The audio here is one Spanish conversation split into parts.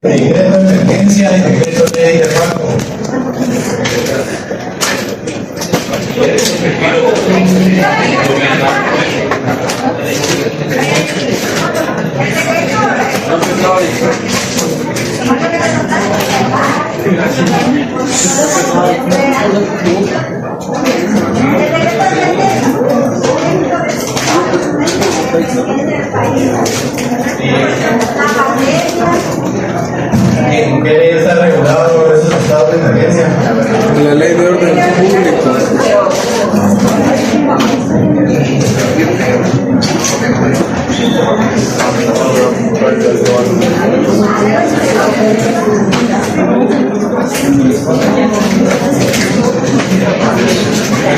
Decreto de emergencia y decreto de ley de banco. ¿En qué ley está regulado por esos estados de emergencia? La ley de orden público.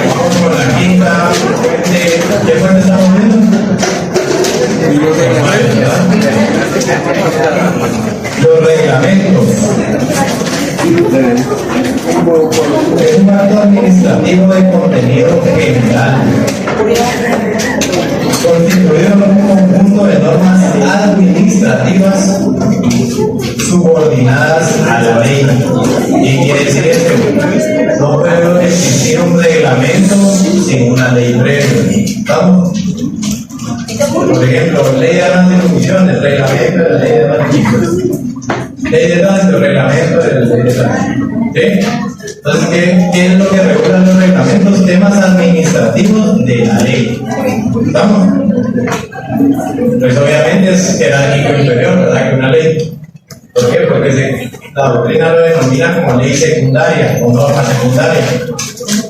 Vamos con la quinta fuente. ¿Qué fuente estamos viendo? Los reglamentos. Es un acto administrativo de contenido general, constituido en un conjunto de normas administrativas subordinadas a la ley. ¿Qué quiere decir esto? No puede existir un reglamento sin una ley previa. ¿Estamos? Por ejemplo, ley de anticorrupción, reglamento de la ley de tránsito. Ley de tránsito, reglamento de la ley de tránsito. ¿Sí? Entonces, ¿qué es lo que regulan los reglamentos? Temas administrativos de la ley. ¿Estamos? Pues obviamente es jerárquico inferior, ¿verdad? Que una ley. ¿Por qué? Porque la doctrina lo denomina como ley secundaria o norma secundaria.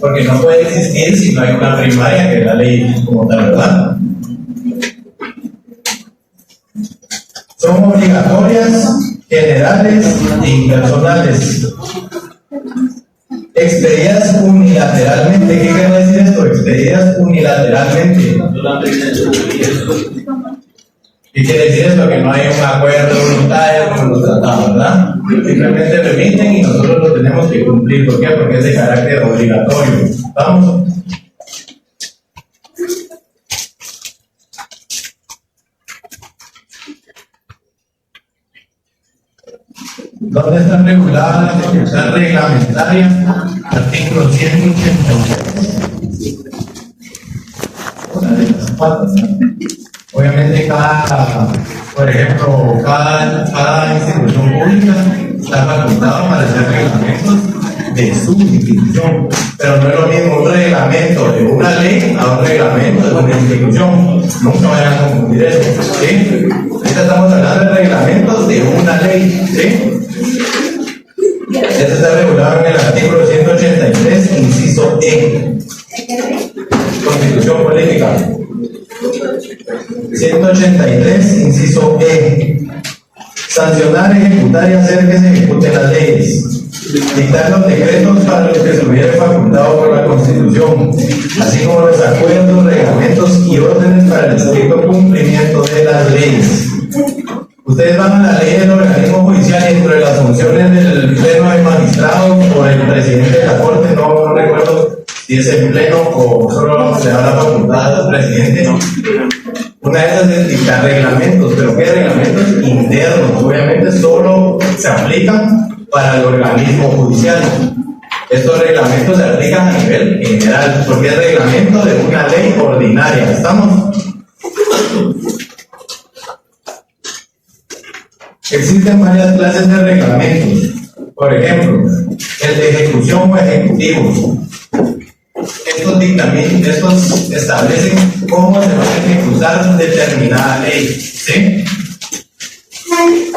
Porque no puede existir si no hay una primaria que es la ley como tal, ¿verdad? Son obligatorias, generales e impersonales. Expedidas unilateralmente. ¿Qué quiere decir esto? Expedidas unilateralmente. ¿Qué quiere decir esto? Que no hay un acuerdo voluntario con los tratados, ¿verdad? Simplemente remiten y nosotros lo tenemos que cumplir. ¿Por qué? Porque es de carácter obligatorio. ¿Vamos? ¿Dónde están reguladas las facultades reglamentarias? Artículo 183. Obviamente por ejemplo, cada institución pública está facultada para hacer reglamentos de su institución, pero no es lo mismo un reglamento de una ley a un reglamento de una institución. Nunca vayan a confundir eso, ¿sí? Ahorita estamos hablando de reglamentos de una ley, ¿sí? Esto está regulado en el artículo 183, inciso E. Constitución política. 183, inciso E. Sancionar, ejecutar y hacer que se ejecuten las leyes. Dictar los decretos para los que se hubiera facultado por la Constitución, así como los acuerdos, reglamentos y órdenes para el estricto cumplimiento de las leyes. Ustedes van a la ley del organismo judicial y dentro de las funciones del pleno de magistrados o el presidente de la corte, no recuerdo si es el pleno o solo se da la facultad al presidente. Una de esas es dictar reglamentos, pero ¿qué reglamentos? Internos, obviamente solo se aplican para el organismo judicial. Estos reglamentos se aplican a nivel general, porque es reglamento de una ley ordinaria. ¿Estamos? Existen varias clases de reglamentos. Por ejemplo, el de ejecución o ejecutivo. Estos establecen cómo se va a ejecutar determinada ley. ¿Sí?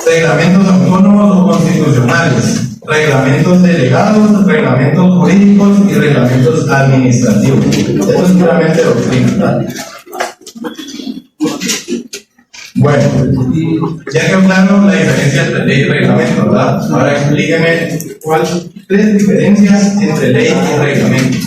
Reglamentos autónomos o constitucionales. Reglamentos delegados, reglamentos jurídicos y reglamentos administrativos. Esto es puramente doctrina, ¿verdad? Bueno, ya quedó claro la diferencia entre ley y reglamento, ¿verdad? Ahora explíqueme tres diferencias entre ley y reglamento.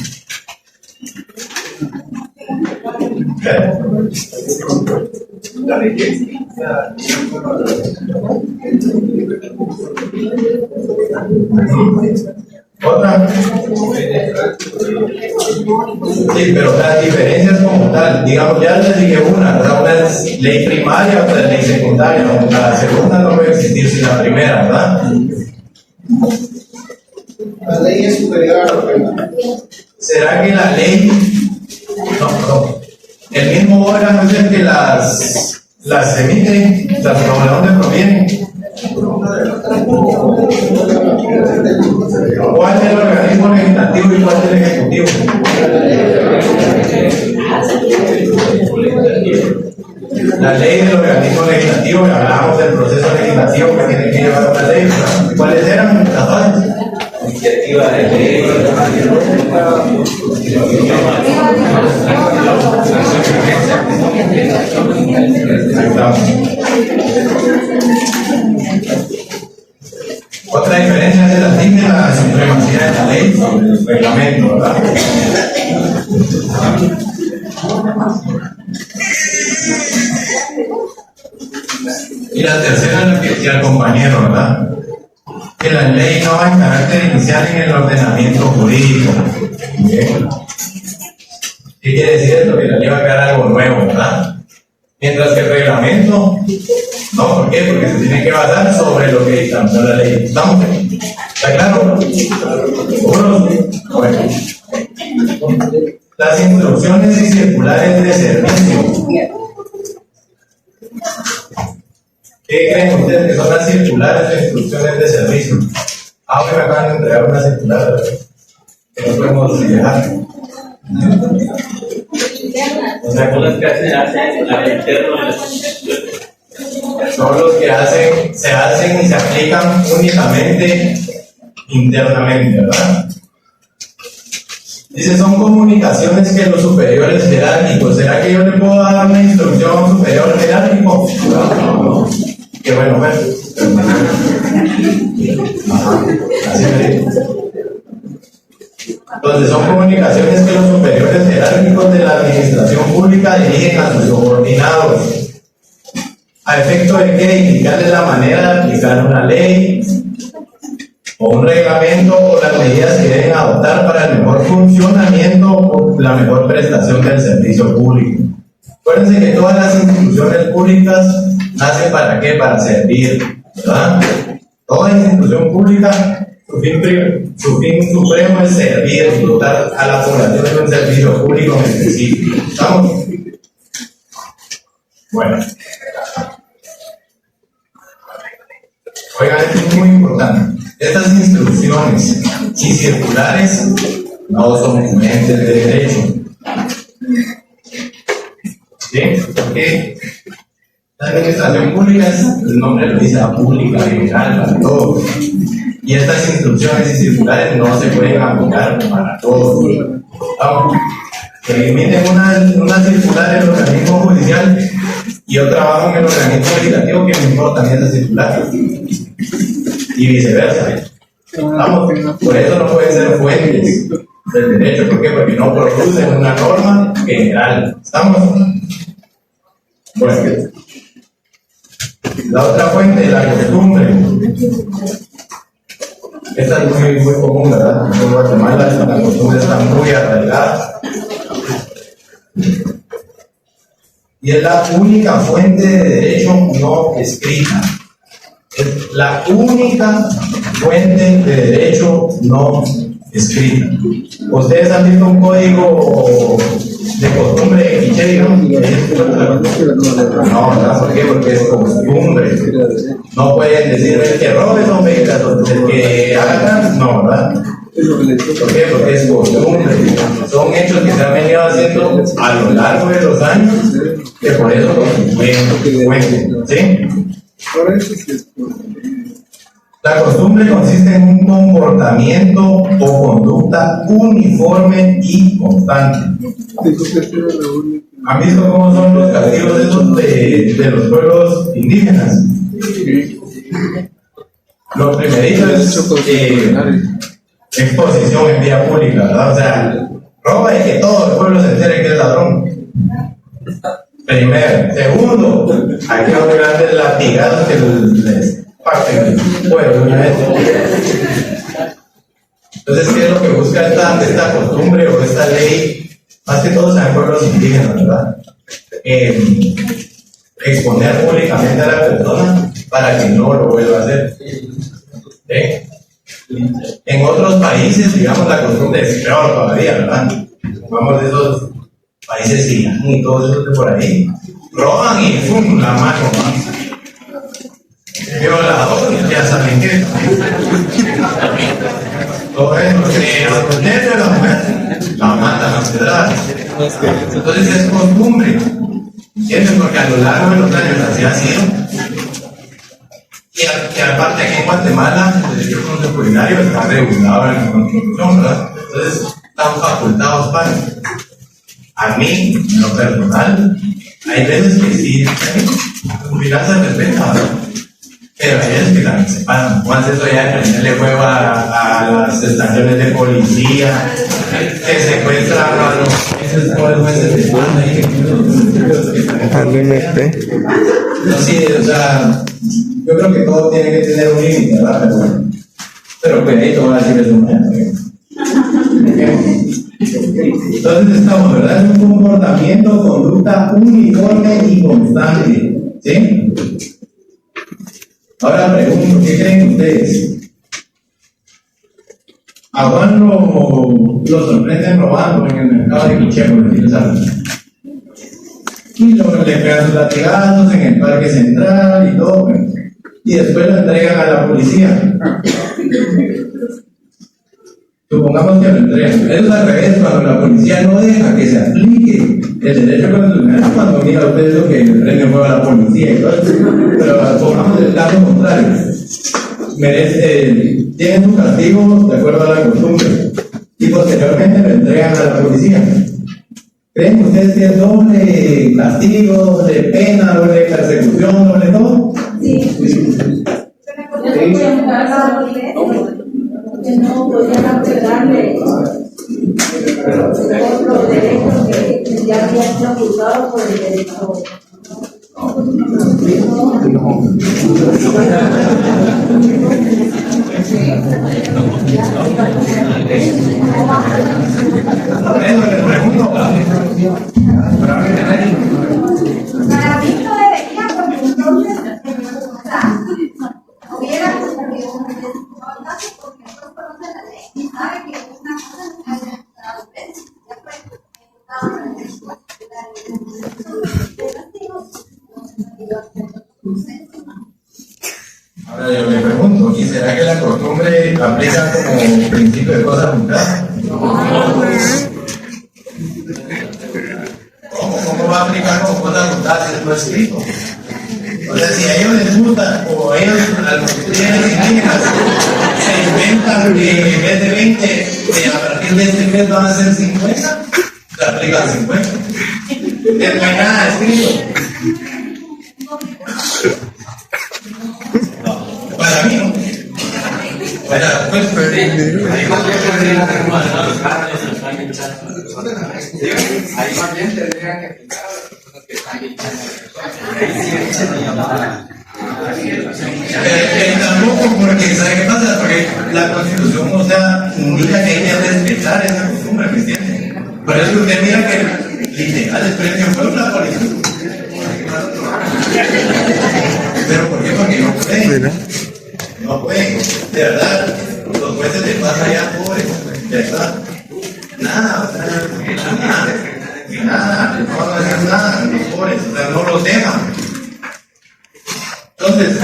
Otra. Sí, pero las diferencias como tal, digamos, ya les dije una, ¿verdad? Una es ley primaria, otra es ley secundaria, la segunda no puede existir sin la primera, ¿verdad? La ley es superior a la regla. ¿Será que la ley, no, el mismo órgano es el que las emite, o sea, ¿de dónde provienen? ¿Cuál es el organismo legislativo y cuál es el ejecutivo? La ley del organismo legislativo, hablamos del proceso legislativo que tiene que llevar una ley. ¿Cuáles eran las bases? Iniciativa de ley. Otra diferencia es la ley de la supremacía de la ley sobre el reglamento, ¿verdad? Y la tercera es la que decía el compañero, ¿verdad? Que la ley no va en carácter inicial en el ordenamiento jurídico. ¿Bien? ¿Qué quiere decir esto? Que la ley va a crear algo nuevo, ¿verdad? Mientras que el reglamento, no, ¿por qué? Porque se tiene que basar sobre lo que dictaminó la ley. ¿Estamos? ¿Está claro? ¿Seguros? Bueno. Las instrucciones y circulares de servicio. ¿Qué creen ustedes que son las circulares de instrucciones de servicio? Ahora me acaban de entregar una circular, ¿verdad? Que no podemos dejar. O sea, con las que hacen al interno de las son los que se hacen y se aplican únicamente internamente, ¿verdad? Dice, son comunicaciones que los superiores jerárquicos. ¿Será que yo le puedo dar una instrucción a un superior jerárquico? No. Qué bueno, bueno. Así me digo. Entonces, son comunicaciones que los superiores jerárquicos de la administración pública dirigen a sus subordinados. ¿A efecto de qué? Indicarles la manera de aplicar una ley o un reglamento o las medidas que deben adoptar para el mejor funcionamiento o la mejor prestación del servicio público. Acuérdense que todas las instituciones públicas nacen ¿para qué? Para servir, ¿verdad? Toda institución pública, su fin supremo es servir, dotar a la población de un servicio público en específico. ¿Estamos? Bueno. Oigan, esto es muy importante. Estas instrucciones y circulares no son entes de derecho. ¿Sí? Porque la administración pública, el nombre lo dice, pública, general, para todos. Y estas instrucciones y circulares no se pueden aplicar para todos. Que emiten una circular en el organismo judicial y yo trabajo en el organismo legislativo, que me importan esas circulares. Y viceversa. Vamos, por eso no pueden ser fuentes del derecho. ¿Por qué? Porque no producen una norma general. ¿Estamos? Bueno, la otra fuente es la costumbre. Esta es muy común, ¿verdad? En Guatemala la costumbre está muy arraigada. Y es la única fuente de derecho no escrita. Es la única fuente de derecho no escrita. ¿Ustedes han visto un código de costumbre de Quiché, digamos? No, ¿verdad? ¿Por qué? Porque es costumbre. No pueden decir el que robe son vegas, el que haga, no, ¿verdad? ¿Por qué? Porque es costumbre. Son hechos que se han venido haciendo a lo largo de los años, que por eso constituyen fuente. ¿Sí? La costumbre consiste en un comportamiento o conducta uniforme y constante. ¿Han visto cómo son los castigos esos de los pueblos indígenas? Lo primerito es exposición en vía pública, ¿verdad? O sea, roba y que todo el pueblo se entere que es ladrón. Primero. Segundo, hay que obligarles latigazos que les parten el pueblo una vez. Entonces, ¿qué es lo que busca esta costumbre o esta ley? Más que todo, sean pueblos indígenas, ¿verdad? Exponer públicamente a la persona para que no lo vuelva a hacer. En otros países, digamos, la costumbre es peor todavía, ¿verdad? Vamos de esos países y todos esos de por ahí, roban y ¡pum! La mano, ¿no? Violador, ya saben qué. Todo eso, los negros de la mujer, la matan a pedradas. Entonces es costumbre, ¿entiendes? Porque a lo largo de los años así ha sido. Y aparte aquí en Guatemala, el derecho consuetudinario está regulado en la Constitución, ¿verdad? Entonces están facultados para. A mí, en lo personal, hay veces que sí, mirad se respeta, ¿verdad? Pero hay veces que también se pasan. Más eso ya de prenderle fuego a las estaciones de policía, que secuestran a los jueces de banda y al MP. no, sí, o sea, yo creo que todo tiene que tener un límite, ¿verdad? Pero cuidadito, va a decir eso mañana. Entonces estamos, ¿verdad? Es un comportamiento, conducta uniforme y constante, ¿sí? Ahora pregunto, ¿qué creen ustedes? ¿A Juan lo sorprenden robando en el mercado de Quiché, por decirles algo? Y luego le pegan sus latigazos en el parque central y todo, pues. Y después lo entregan a la policía. Supongamos que lo entregan. Eso es al revés, cuando la policía no deja que se aplique el derecho constitucional, cuando mira usted lo que le prende fuego a la policía y todo eso. Pero pongamos el caso contrario. Tienen un castigo de acuerdo a la costumbre y posteriormente lo entregan a la policía. ¿Creen ustedes que es doble castigo, doble pena, doble persecución, doble todo? Sí. Que no podían apelarle los derechos que ya habían sido acusados por el derecho. Para mí no debería, porque entonces hubiera porque no conoce la ley y sabe que una cosa no se ha dado precio. Ahora yo me pregunto, ¿y será que la costumbre aplica como principio de cosas juntadas? ¿Cómo va a aplicar como cosas juntadas si no es escrito? O sea, si a ellos les gusta, o a ellos, a los que tienen indígenas, se inventan que en vez de 20, a partir de este mes van a ser 50, se aplican 50. No hay nada escrito. Para mí, ¿no? Bueno, pues, ahí más bien tendrían que explicar a las personas que están tampoco, porque ¿sabe qué pasa? Porque la Constitución, o sea, indica que hay que respetar esa costumbre, ¿me entiende? Por eso usted mira que literal es premio fue una policía. ¿Pero por qué? Porque no puede. No puede. De verdad, los jueces de paz allá pobres, ya está. Nada, o sea, nada, no van a hacer nada, los pobres, o sea, no los dejan. Entonces,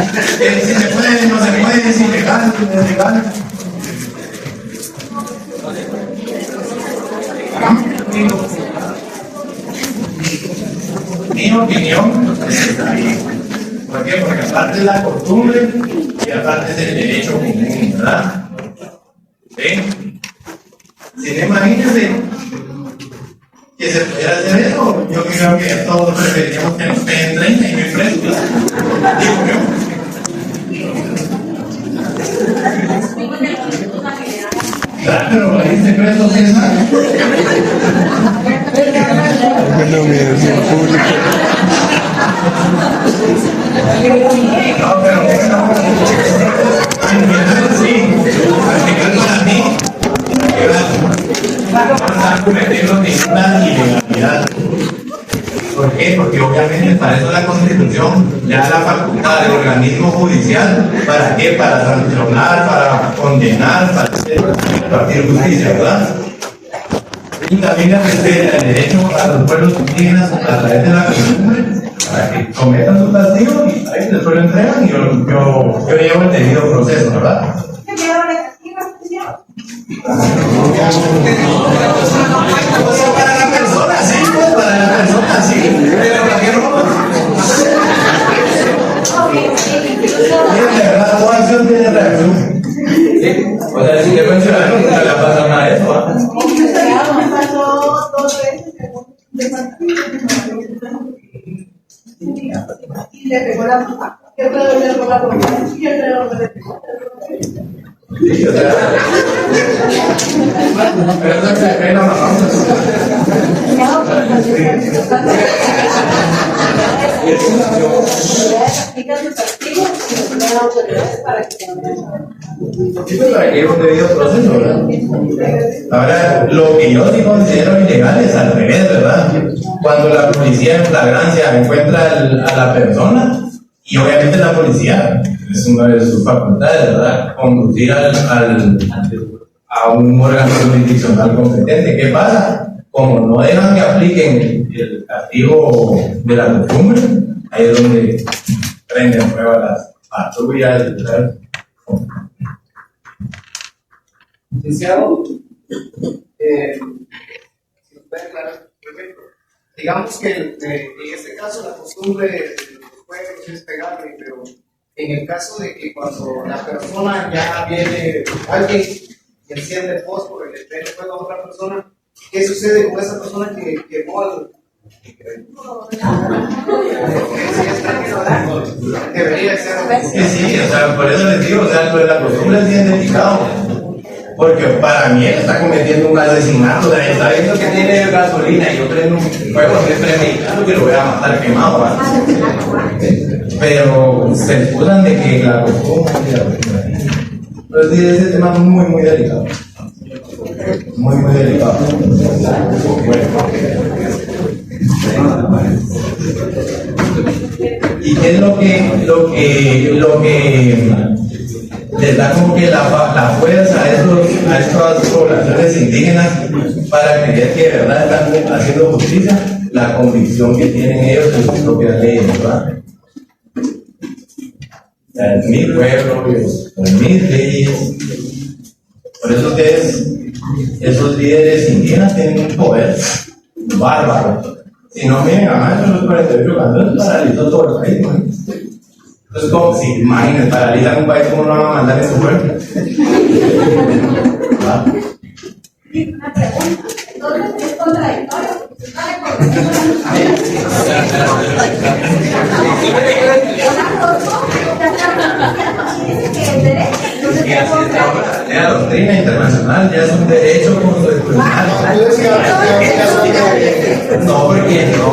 si se puede, no se puede, si legal, si no es legal. Mi opinión está bien. ¿Por qué? Porque aparte es la costumbre y aparte es el derecho común, ¿verdad? ¿Sí? Si no, imagínense que se pudiera hacer eso, yo creo que todos preferiríamos que nos peguen 30 y me presos. Digo yo. Claro, pero ahí se preso César. Bueno, mi decisión pública. No, pero bueno, sí, aplicando a mí, al organismo judicial. ¿Para qué? Para sancionar, para condenar, para impartir justicia, ¿verdad? Y también le respeta el derecho a los pueblos indígenas a través de la costumbre para que cometan su castigo y ahí después lo entregan y yo llevo el debido proceso, ¿verdad? Para la persona sí, pues para la persona sí. Pero para que no. Miren, de verdad, toda acción tiene reacción. O sea, si le mencionaron, no le pasa nada de eso, ¿verdad? Y le pegó la mamá. Yo creo que le pegó la mamá. Yo creo que le pegó. Sí, o sea. Pero no se pega la mamá. Para que haya un debido proceso, ¿verdad? Ahora, lo que yo sí considero ilegal es al revés, ¿verdad? Cuando la policía en flagrancia encuentra a la persona, y obviamente la policía es una de sus facultades, ¿verdad? Conducir a un órgano jurisdiccional competente. ¿Qué pasa? Como no dejan que apliquen el castigo de la costumbre, ahí es donde prenden prueba las patrullas, ¿verdad? Licenciado, si nos puede aclarar, digamos que en este caso la costumbre de los pueblos es pegarle, pero en el caso de que cuando la persona ya viene, alguien enciende el fósforo y le prende fuego a otra persona, ¿qué sucede con esa persona que quemó al... Debería ser. Sí, o sea, por eso les digo, o sea, lo de la costumbre es bien delicado. Porque para mí él está cometiendo un asesinato, o sea, está viendo que tiene gasolina y yo prendo un fuego, que es premeditado que lo voy a matar quemado, ¿verdad? Pero se excusan de que la costumbre. Pero sí, ese tema es muy, muy delicado. Muy, muy delicado. ¿Y qué es lo que les da como que la fuerza a estas poblaciones indígenas para creer que de verdad están haciendo justicia? La convicción que tienen ellos en sus propias leyes, ¿verdad? En mi pueblo, en mis leyes. Por eso esos líderes indígenas tienen un poder bárbaro. Si no, miren, además los 48 cantones paralizó todo el país, ¿no? Entonces, como si imaginen, paralizan un país, ¿cómo no van a mandar en su pueblo? ¿Ah? Una pregunta. Entonces es contradictorio. La doctrina internacional ya es un derecho constitucional. No, porque no.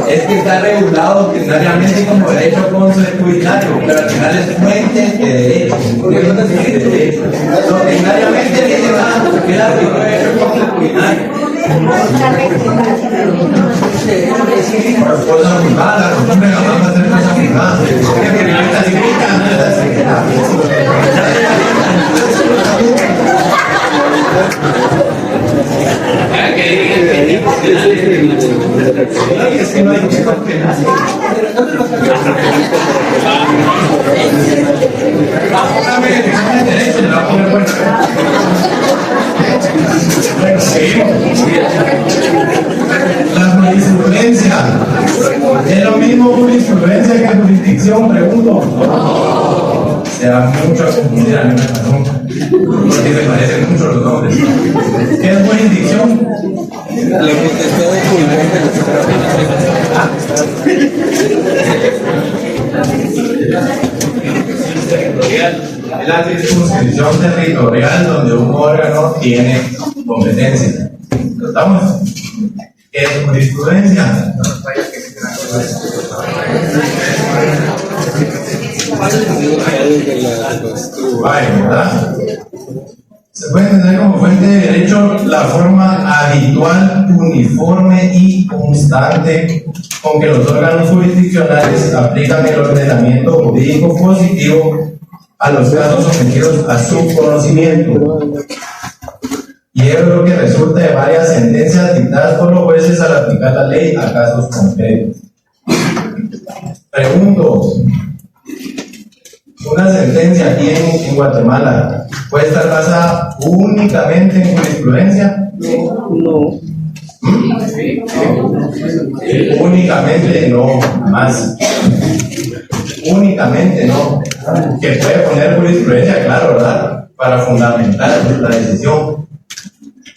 Es que está regulado ordinariamente como derecho consuetudinario, pero al final es fuente de derecho. Ordinariamente dice que el artículo de derecho consuetudinario. Por cosa juzgada, la costumbre jamás va a ser cosa juzgada. Es que no hay que condenar. La jurisprudencia es lo mismo jurisprudencia que jurisdicción, pregunto. Se da mucho a confundir a mí me pasó, porque se parecen mucho los nombres. ¿Qué es jurisdicción? La potestad de Es la circunscripción territorial donde un órgano tiene competencia. ¿Lo estamos? ¿Qué es jurisprudencia? Vaya, ¿verdad? puede entender como fuente de derecho la forma habitual, uniforme y constante con que los órganos jurisdiccionales aplican el ordenamiento jurídico positivo a los casos sometidos a su conocimiento. Y es lo que resulta de varias sentencias dictadas por los jueces al aplicar la ley a casos concretos. Pregunto, ¿una sentencia aquí en Guatemala puede estar basada únicamente en jurisprudencia? No. Únicamente no, más. Únicamente no. Que puede poner jurisprudencia, claro, ¿verdad? Para fundamentar la decisión.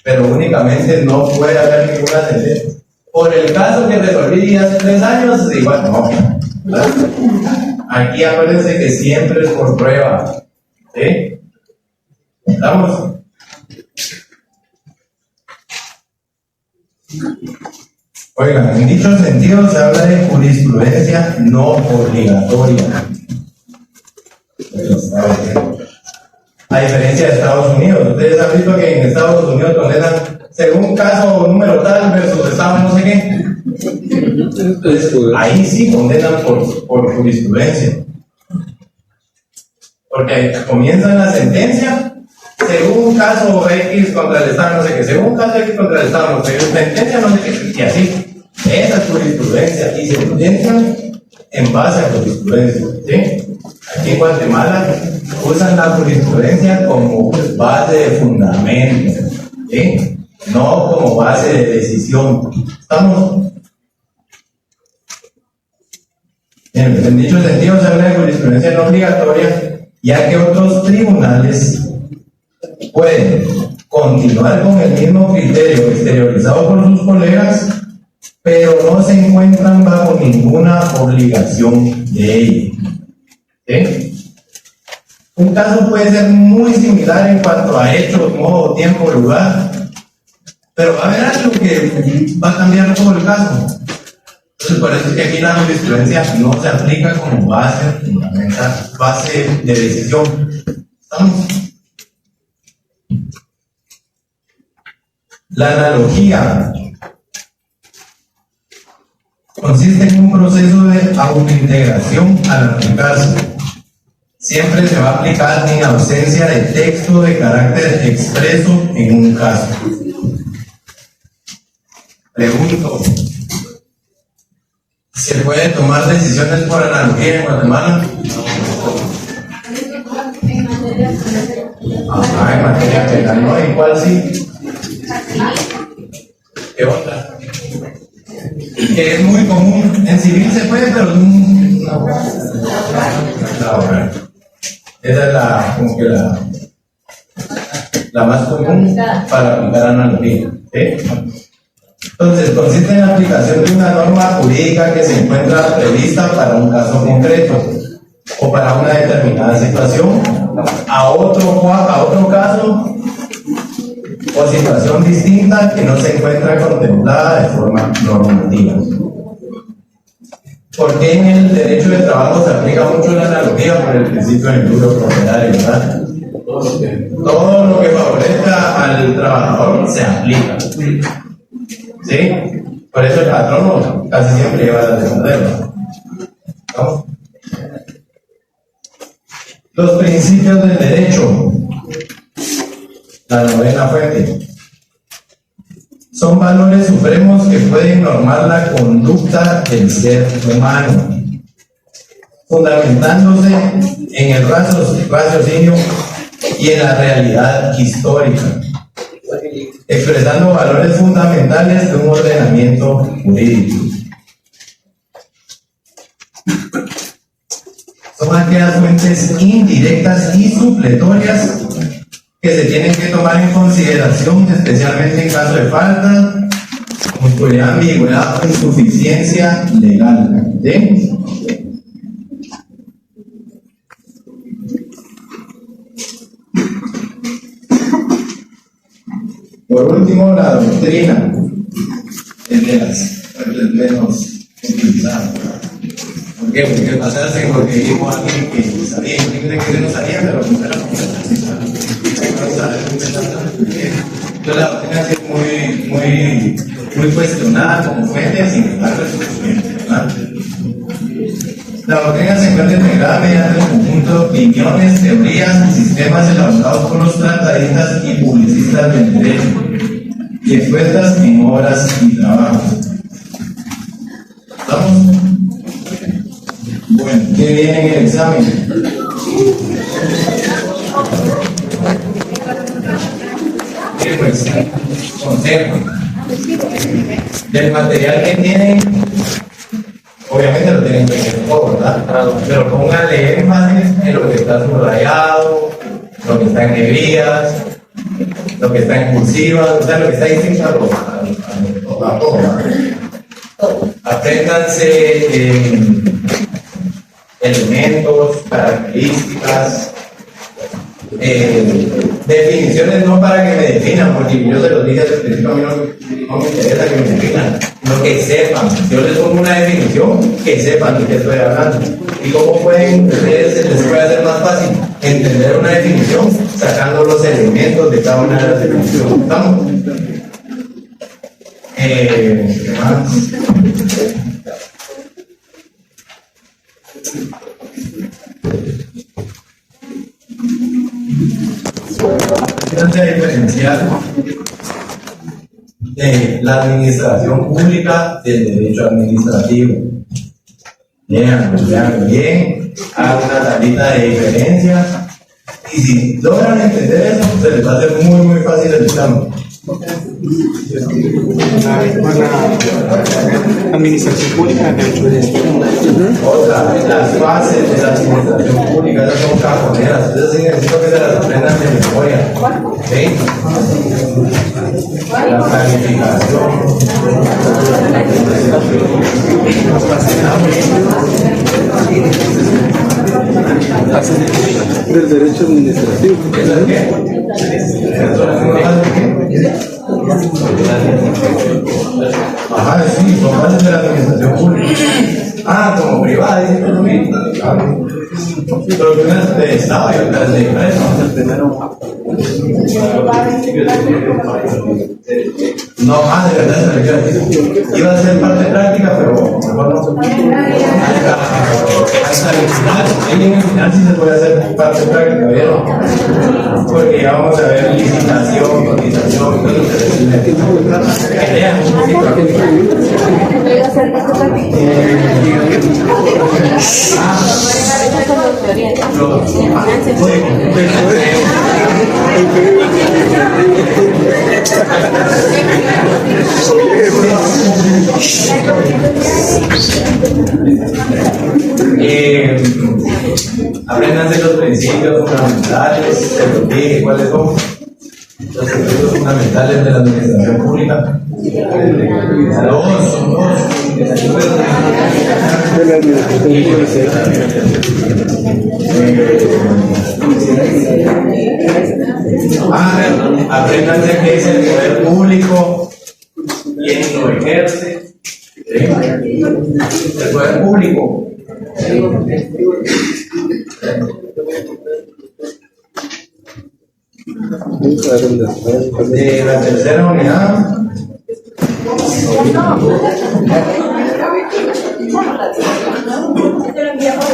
Pero únicamente no puede haber ninguna sentencia. Por el caso que resolví hace 3 años, igual no. ¿Verdad? Aquí acuérdense que siempre es por prueba. ¿Sí? ¿Estamos? Oigan, en dicho sentido se habla de jurisprudencia no obligatoria. A diferencia de Estados Unidos, ustedes han visto que en Estados Unidos condenan según caso número tal versus estado no sé qué. Entonces, ahí sí condenan por jurisprudencia. Porque comienzan la sentencia según caso X contra el Estado, no sé qué, según caso X contra el Estado, no sé qué, sentencia, no sé qué, y así. Esa es jurisprudencia, y se sentencian en base a jurisprudencia, ¿sí? Aquí en Guatemala usan la jurisprudencia como base de fundamento, ¿sí? No como base de decisión. ¿Estamos? Bien, en dicho sentido se habla de jurisprudencia no obligatoria, ya que otros tribunales pueden continuar con el mismo criterio exteriorizado por sus colegas, pero no se encuentran bajo ninguna obligación de ello. ¿Sí? Un caso puede ser muy similar en cuanto a hechos, modo, tiempo, lugar, pero va a haber algo que va a cambiar todo el caso. Entonces, por eso es que aquí la jurisprudencia no se aplica como base fundamental, base de decisión. ¿Estamos? La analogía consiste en un proceso de autointegración al aplicarse. Siempre se va a aplicar en ausencia de texto de carácter expreso en un caso. Pregunto, ¿se puede tomar decisiones por analogía en Guatemala? En materia penal, ¿no? ¿En cuál sí? ¿Qué otra? Que es muy común. En civil se puede, pero no. No, esa es como que la más común para aplicar analogía. ¿Sí? Entonces, consiste en la aplicación de una norma jurídica que se encuentra prevista para un caso concreto o para una determinada situación a otro caso o situación distinta que no se encuentra contemplada de forma normativa. Porque en el derecho de trabajo se aplica mucho la analogía por el principio del duro propietario, ¿verdad? Todo lo que favorezca al trabajador se aplica. ¿Sí? Por eso el patrono casi siempre lleva la defenderlo. ¿No? Los principios del derecho, la novena fuente, son valores supremos que pueden normar la conducta del ser humano, fundamentándose en el raciocinio y en la realidad histórica, expresando valores fundamentales de un ordenamiento jurídico. Son aquellas fuentes indirectas y supletorias que se tienen que tomar en consideración, especialmente en caso de falta, oscuridad, ambigüedad o insuficiencia legal. ¿Sí? Por último, la doctrina es de las menos utilizadas. ¿Por qué? Porque pasarse porque dijo alguien que sabía, que no sabía, pero no era Entonces la doctrina sí es muy cuestionada como fuente, sin embargo es suficiente, ¿verdad? La doctrina se encuentra integrada mediante un conjunto de opiniones, teorías y sistemas elaborados por los tratadistas y publicistas del derecho y expuestas en obras y trabajos. ¿Estamos? Bueno, ¿qué viene en el examen? Pues, consejo del material que tienen, obviamente lo tienen que leer todo, ¿verdad? Pero pónganle énfasis en lo que está subrayado, lo que está en negrías, lo que está en cursivas, o sea, lo que está distinto a todo, ¿verdad? Apréndanse elementos, características, definiciones no para que me definan, porque yo se los dije desde el principio, a mí no me interesa que me definan, no que sepan. Si yo les pongo una definición, que sepan de qué estoy hablando. ¿Y cómo pueden ustedes, se les puede hacer más fácil entender una definición sacando los elementos de cada una de las definiciones? ¿Estamos? ¿Qué más? Fíjense diferenciar de la administración pública del derecho administrativo. Lean bien, hagan una tablita de diferencia y si logran entender eso, se les va a hacer muy fácil el examen. Administración pública, derecho de Otra, las bases de la administración pública, esas son cajoneras, esas sí necesito que se las aprendan de memoria. ¿Sí? La planificación. del derecho administrativo. ¿Eso es qué? Ajá, sí, son bases de la administración pública. Ah, como privada, dice que no. Pero que una es de Estado y otra es de empresa. No, de verdad, iba a ser parte práctica, pero mejor no. Hasta el final, ahí en el final sí se puede hacer parte práctica, ¿vieron? Porque ya vamos a ver licitación, cotización, todo lo que se que lean un poquito. Apréndanse los principios fundamentales, se los dije cuáles son los principios fundamentales de la administración pública. Son dos. Apréndanse qué es el poder público, quién lo ejerce. El poder público. De la tercera unidad.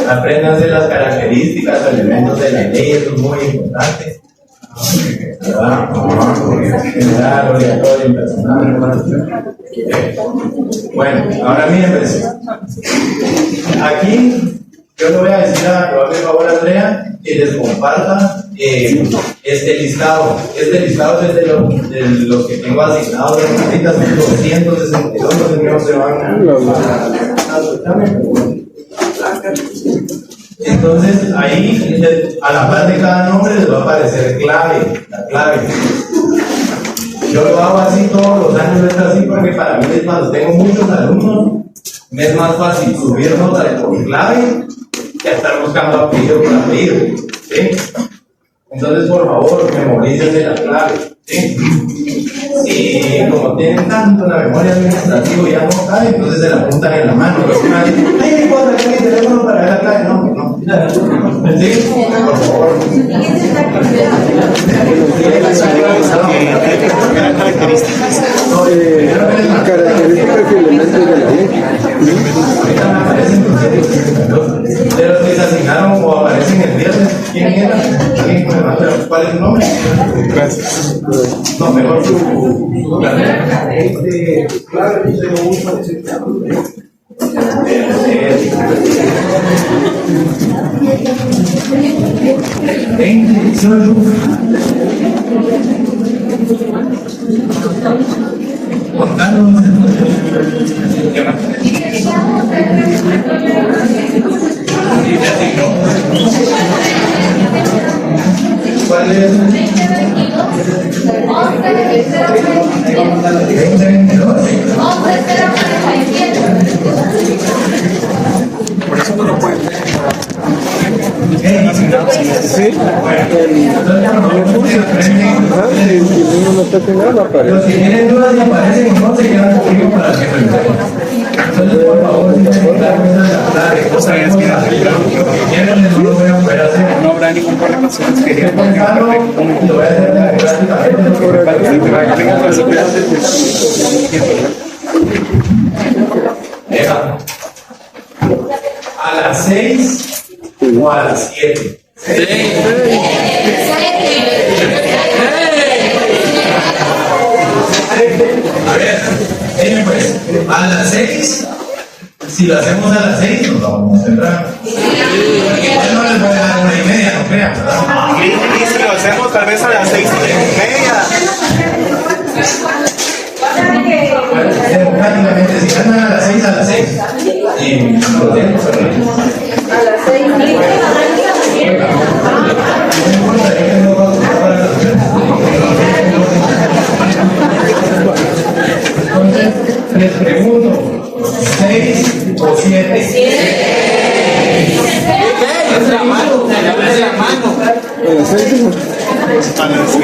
Apréndanse las características, elementos de la ley, eso es muy importante. General, obligatorio, personal. Bueno, ahora miren, pues, aquí yo le voy a decir por favor a Andrea que les comparta este listado. Este listado es de los que tengo asignados ahorita, son 262, los que no se van a entonces ahí a la par de cada nombre les va a aparecer clave, la clave. Yo lo hago así todos los años, es así porque para mí cuando tengo muchos alumnos me es más fácil subir notas por clave que estar buscando apellido por apellido, ¿sí? Entonces por favor memorícense la clave. ¿sí? Y como tienen tanto la memoria administrativa ya no cae, entonces se la apuntan en la mano. Pero una dice, ay, ¿puedo sacar mi teléfono para ver la clave? No, no. ¿Sí? Por favor. Características y elementos de la ley. Ahorita me aparecen de los que se asignaron o aparecen el viernes. ¿Quién era? ¿Quién me manda? ¿Cuál es su nombre? Gracias. No, mejor su carrera. Contanos. ¿Cuál es? 2022. Por eso no lo pueden ver. Sí. Y uno no está haciendo nada, Pero aparece. si tienen dudas y aparecen, no se quedan conmigo para que entonces, por favor, si tienen clave, cosas que no lo voy a poder hacer. No habrá ningún problema si nos quería Estoy pensando y lo voy a hacer democráticamente. A las 6 o a las 7. A ver, pues, a las 6, si lo hacemos a las 6, nos vamos temprano. Porque igual no les voy a dar 1:30, no crean, ¿verdad? Y si lo hacemos tal vez a las 6:30. Democráticamente, si ganan a las 6, a las 6. Y lo tenemos, pero A las 6. no importa, yo tengo para las 6. Entonces, les pregunto, 6 o 7. A las 6. A las 6.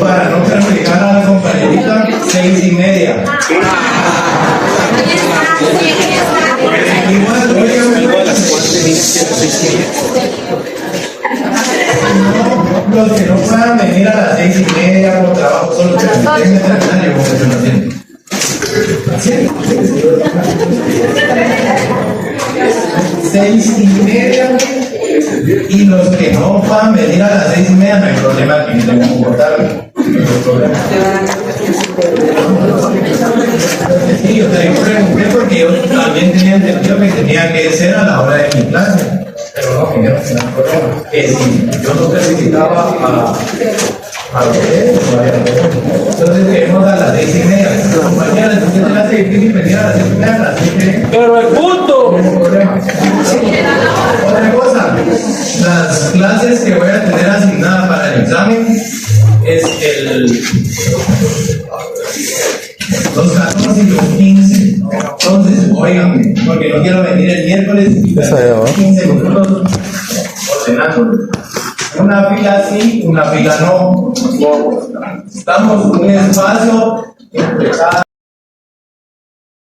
Para no perjudicar a la compañerita, 6:30. Igual, los que no puedan venir a las 6:30 por trabajo, solo que tengan que terminar y vamos a hacer una tienda. ¿Sí? 6:30. Y los que no puedan venir a las 6:30, no hay problema, que tengo que cortarlo. No hay problema. Sí, yo te pregunté porque yo también tenía entendido que tenía que ser a la hora de mi clase. Pero no, que no hay problema. Que si yo no necesitaba a ustedes, entonces queremos a las 6:30. Compañeras, si usted hace difícil venir a las 6:30, a las 6:30. Pero el punto. No hay problema. Otra cosa, las clases que voy a tener asignadas para el examen es los 14 y los 15. Entonces, oigan, porque no quiero venir el miércoles y perder 15 minutos ordenando. Una fila sí, una fila no. Estamos en un espacio entre cada